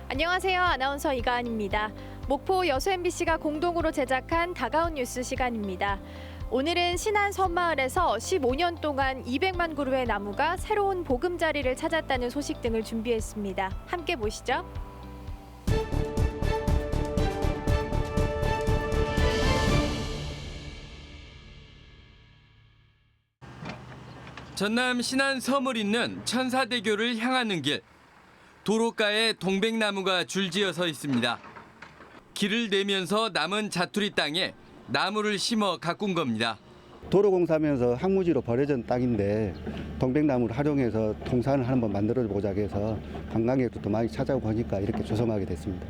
안녕하세요. 아나운서 이가은입니다. 목포 여수 MBC가 공동으로 제작한 다가온 뉴스 시간입니다. 오늘은 신안 섬마을에서 15년 동안 200만 그루의 나무가 새로운 보금자리를 찾았다는 소식 등을 준비했습니다. 함께 보시죠. 전남 신안 섬을 잇는 천사대교를 향하는 길. 도로가에 동백나무가 줄지어 서 있습니다. 길을 내면서 남은 자투리 땅에 나무를 심어 가꾼 겁니다. 도로공사하면서 항무지로 버려진 땅인데 동백나무를 활용해서 동산을 한번 만들어 보자 해서 관광객도 많이 찾아오고 보니까 이렇게 조성하게 됐습니다.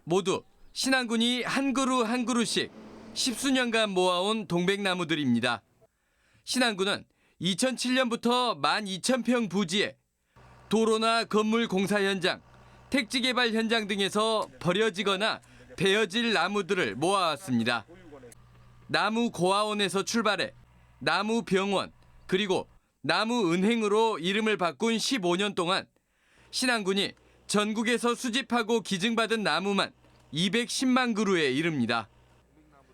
모두 신안군이 한 그루 한 그루씩 십수년간 모아온 동백나무들입니다. 신안군은 2007년부터 12,000평 부지에 도로나 건물 공사 현장, 택지 개발 현장 등에서 버려지거나 베어질 나무들을 모아왔습니다. 나무 고아원에서 출발해 나무 병원 그리고 나무 은행으로 이름을 바꾼 15년 동안 신안군이 전국에서 수집하고 기증받은 나무만 210만 그루에 이릅니다.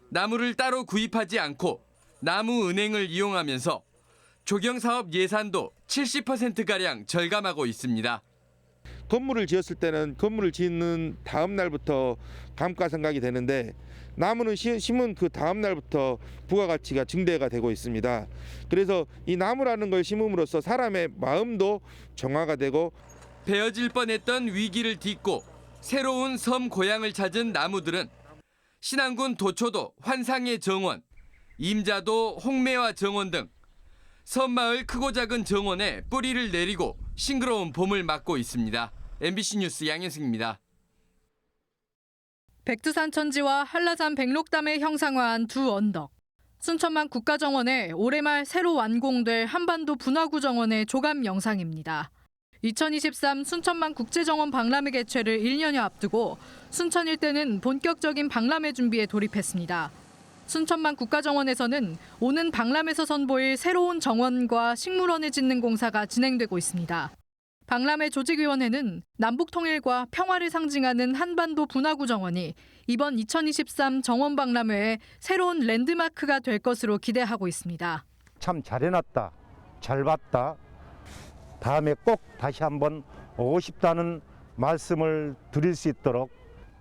나무를 따로 구입하지 않고 나무 은행을 이용하면서 조경사업 예산도 70%가량 절감하고 있습니다. 건물을 지었을 때는 건물을 짓는 다음 날부터 감가상각이 되는데 나무는 심은 그 다음 날부터 부가가치가 증대가 되고 있습니다. 그래서 이 나무라는 걸 심음으로써 사람의 마음도 정화가 되고 베어질 뻔했던 위기를 딛고 새로운 섬 고향을 찾은 나무들은 신안군 도초도 환상의 정원, 임자도 홍매화 정원 등 섬마을 크고 작은 정원에 뿌리를 내리고 싱그러운 봄을 맞고 있습니다. MBC 뉴스 양현승입니다. 백두산 천지와 한라산 백록담을 형상화한 두 언덕. 순천만 국가정원에 올해 말 새로 완공될 한반도 분화구 정원의 조감 영상입니다. 2023 순천만 국제정원 박람회 개최를 1년여 앞두고 순천 일대는 본격적인 박람회 준비에 돌입했습니다. 순천만 국가정원에서는 오는 박람회에서 선보일 새로운 정원과 식물원을 짓는 공사가 진행되고 있습니다. 박람회 조직위원회는 남북통일과 평화를 상징하는 한반도 분화구 정원이 이번 2023 정원 박람회의 새로운 랜드마크가 될 것으로 기대하고 있습니다. 참 잘해놨다, 잘 봤다, 다음에 꼭 다시 한번 오고 싶다는 말씀을 드릴 수 있도록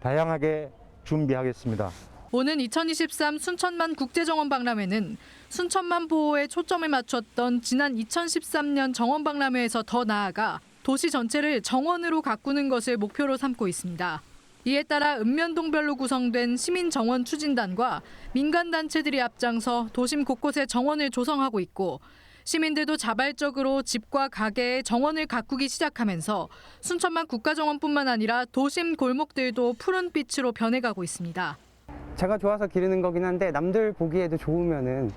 다양하게 준비하겠습니다. 오는 2023 순천만 국제정원 박람회는 순천만 보호에 초점을 맞췄던 지난 2013년 정원 박람회에서 더 나아가 도시 전체를 정원으로 가꾸는 것을 목표로 삼고 있습니다. 이에 따라 읍면동별로 구성된 시민정원 추진단과 민간단체들이 앞장서 도심 곳곳에 정원을 조성하고 있고 시민들도 자발적으로 집과 가게에 정원을 가꾸기 시작하면서 순천만 국가정원뿐만 아니라 도심 골목들도 푸른빛으로 변해가고 있습니다. 제가 좋아서 기르는 거긴 한데 남들 보기에도 좋으면은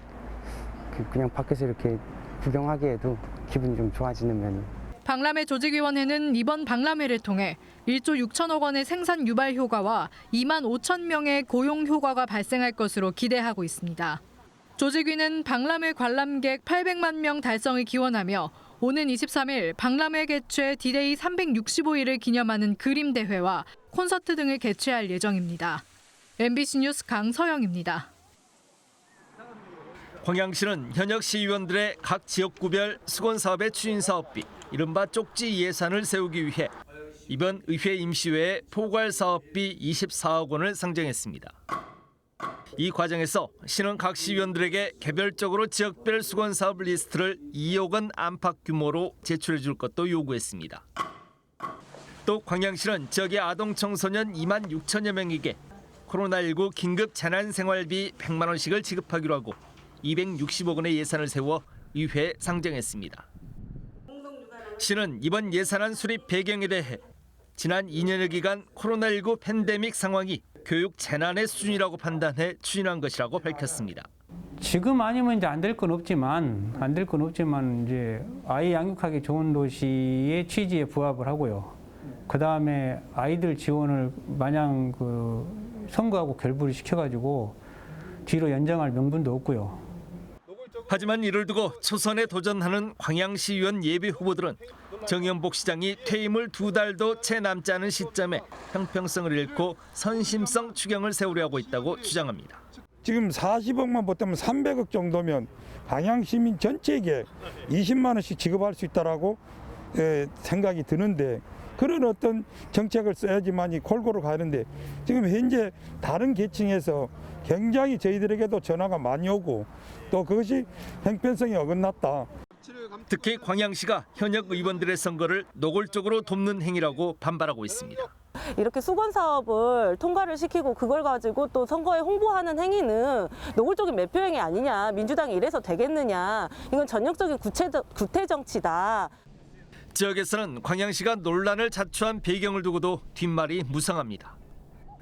그냥 밖에서 이렇게 구경하기에도 기분이 좀 좋아지는 면이. 박람회 조직위원회는 이번 박람회를 통해 1조 6천억 원의 생산 유발 효과와 2만 5천 명의 고용 효과가 발생할 것으로 기대하고 있습니다. 조직위는 박람회 관람객 800만 명 달성을 기원하며 오는 23일 박람회 개최 디데이 365일을 기념하는 그림 대회와 콘서트 등을 개최할 예정입니다. MBC 뉴스 강서영입니다. 광양시는 현역 시의원들의 각 지역구별 수건사업의 추진사업비, 이른바 쪽지 예산을 세우기 위해 이번 의회 임시회에 포괄사업비 24억 원을 상정했습니다. 이 과정에서 시는 각 시의원들에게 개별적으로 지역별 수건사업 리스트를 2억 원 안팎 규모로 제출해 줄 것도 요구했습니다. 또 광양시는 지역의 아동 청소년 2만 6천여 명에게 코로나19 긴급 재난생활비 100만 원씩을 지급하기로 하고 260억 원의 예산을 세워 의회에 상정했습니다. 시는 이번 예산안 수립 배경에 대해 지난 2년여 기간 코로나19 팬데믹 상황이 교육 재난의 수준이라고 판단해 추진한 것이라고 밝혔습니다. 지금 아니면 이제 안 될 건 없지만 이제 아이 양육하기 좋은 도시의 취지에 부합을 하고요. 그 다음에 아이들 지원을 마냥 선거하고 결부를 시켜가지고 뒤로 연장할 명분도 없고요. 하지만 이를 두고 초선에 도전하는 광양시의원 예비 후보들은 정연복 시장이 퇴임을 2달도 채 남지 않은 시점에 형평성을 잃고 선심성 추경을 세우려 하고 있다고 주장합니다. 지금 40억만 보태면 300억 정도면 광양 시민 전체에게 20만 원씩 지급할 수 있다라고 생각이 드는데 그런 어떤 정책을 써야지만이 골고루 가는데 지금 현재 다른 계층에서 굉장히 저희들에게도 전화가 많이 오고 또 그것이 형평성이 어긋났다. 특히 광양시가 현역 의원들의 선거를 노골적으로 돕는 행위라고 반발하고 있습니다. 이렇게 수건 사업을 통과를 시키고 그걸 가지고 또 선거에 홍보하는 행위는 노골적인 매표 행위 아니냐. 민주당이 이래서 되겠느냐. 이건 전형적인 구태 정치다. 지역에서는 광양시가 논란을 자초한 배경을 두고도 뒷말이 무성합니다.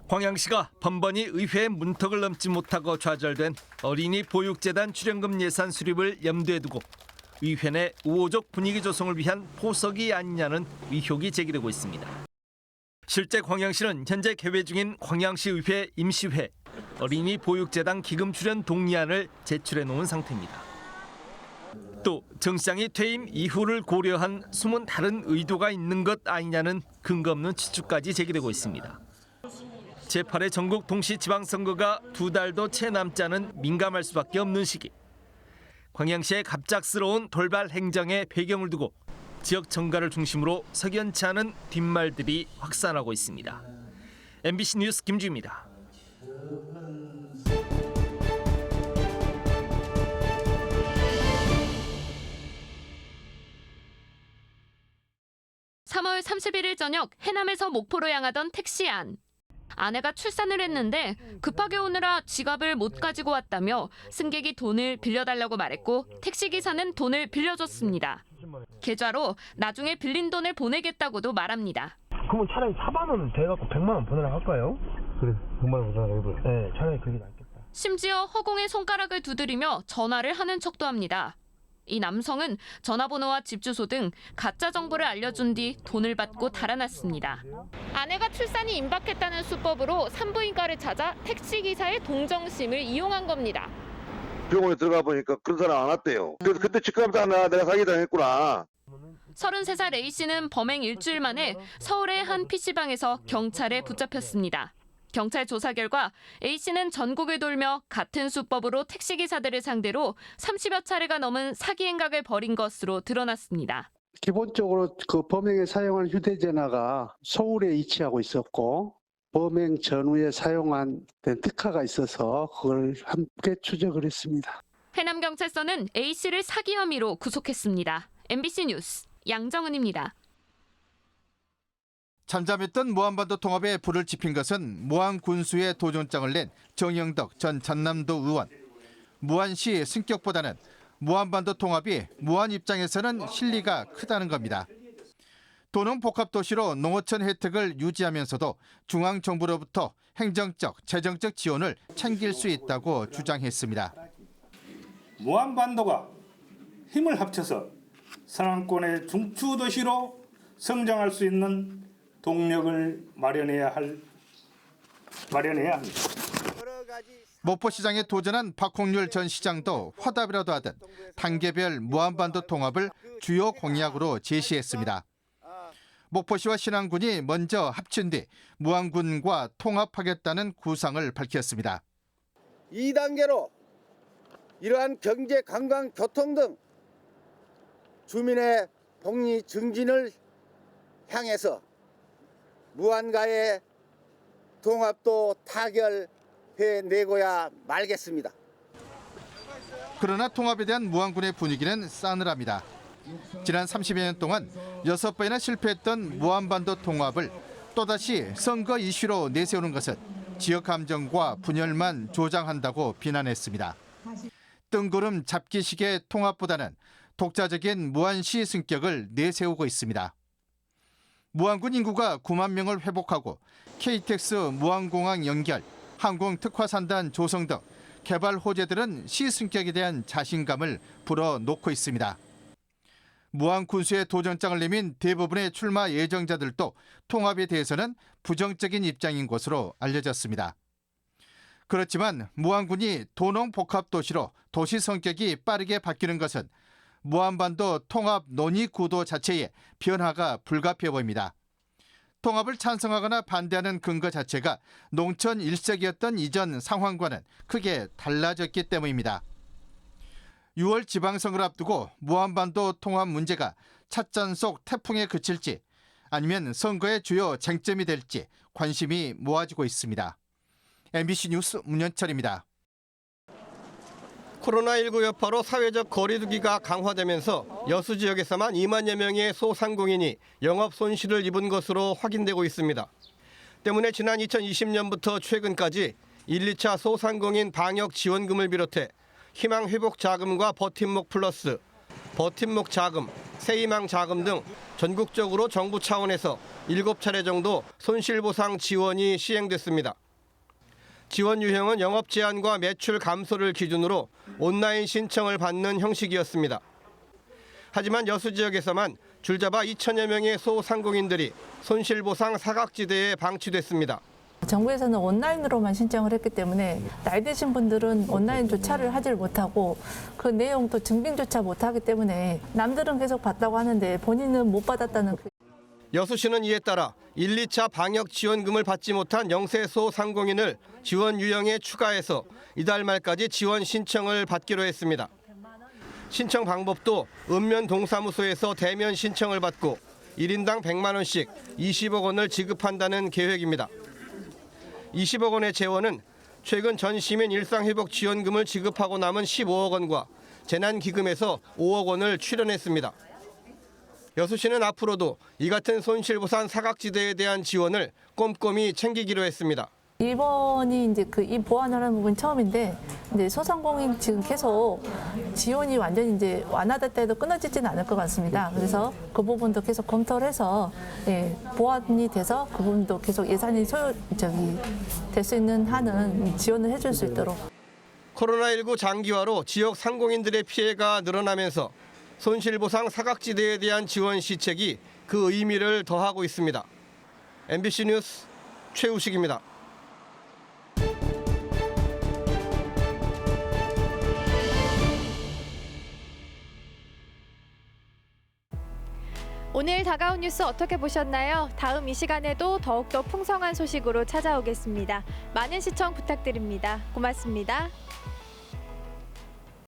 광양시가 번번이 의회 문턱을 넘지 못하고 좌절된 어린이 보육재단 출연금 예산 수립을 염두에 두고 의회 내 우호적 분위기 조성을 위한 포석이 아니냐는 의혹이 제기되고 있습니다. 실제 광양시는 현재 개회 중인 광양시의회 임시회 어린이 보육재단 기금 출연 동의안을 제출해 놓은 상태입니다. 또 정 시장이 퇴임 이후를 고려한 숨은 다른 의도가 있는 것 아니냐는 근거 없는 추측까지 제기되고 있습니다. 제8회 전국 동시지방선거가 2달도 채 남지 않은 민감할 수밖에 없는 시기. 광양시의 갑작스러운 돌발 행정의 배경을 두고 지역 정가를 중심으로 석연치 않은 뒷말들이 확산하고 있습니다. MBC 뉴스 김주입니다. 3월 31일 저녁 해남에서 목포로 향하던 택시 안. 아내가 출산을 했는데 급하게 오느라 지갑을 못 가지고 왔다며 승객이 돈을 빌려달라고 말했고 택시기사는 돈을 빌려줬습니다. 계좌로 나중에 빌린 돈을 보내겠다고도 말합니다. 그러면 차라리 4만 원은 돼갖고 100만 원 보내라 할까요? 그래, 100만 원 보내라 해봐요. 네, 차라리 그게 낫겠다. 심지어 허공에 손가락을 두드리며 전화를 하는 척도 합니다. 이 남성은 전화번호와 집 주소 등 가짜 정보를 알려준 뒤 돈을 받고 달아났습니다. 아내가 출산이 임박했다는 수법으로 산부인과를 찾아 택시기사의 동정심을 이용한 겁니다. 병원에 들어가 보니까 그런 사람 안 왔대요. 그래서 그때 직감사 내가 사기당했구나. 33살 A씨는 범행 일주일 만에 서울의 한 PC방에서 경찰에 붙잡혔습니다. 경찰 조사 결과 A씨는 전국을 돌며 같은 수법으로 택시기사들을 상대로 30여 차례가 넘은 사기 행각을 벌인 것으로 드러났습니다. 기본적으로 그 범행에 사용한 휴대전화가 서울에 위치하고 있었고 범행 전후에 사용한 렌트카가 있어서 그걸 함께 추적을 했습니다. 해남경찰서는 A씨를 사기 혐의로 구속했습니다. MBC 뉴스 양정은입니다. 잠잠했던 무한반도 통합에 불을 지핀 것은 무한 군수의 도전장을 낸 정영덕 전 전남도 의원. 무한시 승격보다는 무한반도 통합이 무한 입장에서는 실리가 크다는 겁니다. 도농 복합도시로 농어촌 혜택을 유지하면서도 중앙정부로부터 행정적, 재정적 지원을 챙길 수 있다고 주장했습니다. 무한반도가 힘을 합쳐서 서남권의 중추도시로 성장할 수 있는 동력을 마련해야 합니다. 목포시장에 도전한 박홍률 전 시장도 화답이라도 하듯 단계별 무한반도 통합을 주요 공약으로 제시했습니다. 목포시와 신안군이 먼저 합친 뒤 무안군과 통합하겠다는 구상을 밝혔습니다. 2단계로 이러한 경제, 관광, 교통 등 주민의 복리 증진을 향해서 무안과의 통합도 타결해내고야 말겠습니다. 그러나 통합에 대한 무안군의 분위기는 싸늘합니다. 지난 30여 년 동안 6번이나 실패했던 무한반도 통합을 또다시 선거 이슈로 내세우는 것은 지역 감정과 분열만 조장한다고 비난했습니다. 뜬구름 잡기식의 통합보다는 독자적인 무안시 승격을 내세우고 있습니다. 무안군 인구가 9만 명을 회복하고 KTX 무안공항 연결, 항공특화산단 조성 등 개발 호재들은 시 승격에 대한 자신감을 불어넣고 있습니다. 무안 군수의 도전장을 내민 대부분의 출마 예정자들도 통합에 대해서는 부정적인 입장인 것으로 알려졌습니다. 그렇지만 무안군이 도농 복합도시로 도시 성격이 빠르게 바뀌는 것은 무한반도 통합 논의 구도 자체에 변화가 불가피해 보입니다. 통합을 찬성하거나 반대하는 근거 자체가 농촌 일색이었던 이전 상황과는 크게 달라졌기 때문입니다. 6월 지방선거를 앞두고 무한반도 통합 문제가 찻잔 속 태풍에 그칠지 아니면 선거의 주요 쟁점이 될지 관심이 모아지고 있습니다. MBC 뉴스 문현철입니다. 코로나19 여파로 사회적 거리두기가 강화되면서 여수 지역에서만 2만여 명의 소상공인이 영업 손실을 입은 것으로 확인되고 있습니다. 때문에 지난 2020년부터 최근까지 1, 2차 소상공인 방역 지원금을 비롯해 희망 회복 자금과 버팀목 플러스, 버팀목 자금, 새희망 자금 등 전국적으로 정부 차원에서 7차례 정도 손실보상 지원이 시행됐습니다. 지원 유형은 영업 제한과 매출 감소를 기준으로 온라인 신청을 받는 형식이었습니다. 하지만 여수 지역에서만 줄잡아 2천여 명의 소상공인들이 손실보상 사각지대에 방치됐습니다. 정부에서는 온라인으로만 신청을 했기 때문에 나이 드신 분들은 온라인 조차를 하질 못하고 그 내용도 증빙조차 못하기 때문에 남들은 계속 받다고 하는데 본인은 못 받았다는. 여수시는 이에 따라 1, 2차 방역 지원금을 받지 못한 영세 소상공인을 지원 유형에 추가해서 이달 말까지 지원 신청을 받기로 했습니다. 신청 방법도 읍면 동사무소에서 대면 신청을 받고 1인당 100만 원씩 20억 원을 지급한다는 계획입니다. 20억 원의 재원은 최근 전시민 일상회복 지원금을 지급하고 남은 15억 원과 재난기금에서 5억 원을 출연했습니다. 여수시는 앞으로도 이 같은 손실보상 사각지대에 대한 지원을 꼼꼼히 챙기기로 했습니다. 이번이 이제 이 보완하는 부분 처음인데 이제 소상공인 지금 계속 지원이 완전히 이제 완화됐다 해도 끊어지지는 않을 것 같습니다. 그래서 그 부분도 계속 검토를 해서 보완이 돼서 그 부분도 계속 예산이 될 수 있는 한은 지원을 해줄 수 있도록. 코로나19 장기화로 지역 상공인들의 피해가 늘어나면서 손실보상 사각지대에 대한 지원 시책이 그 의미를 더하고 있습니다. MBC 뉴스 최우식입니다. 오늘 다가온 뉴스 어떻게 보셨나요? 다음 이 시간에도 더욱더 풍성한 소식으로 찾아오겠습니다. 많은 시청 부탁드립니다. 고맙습니다.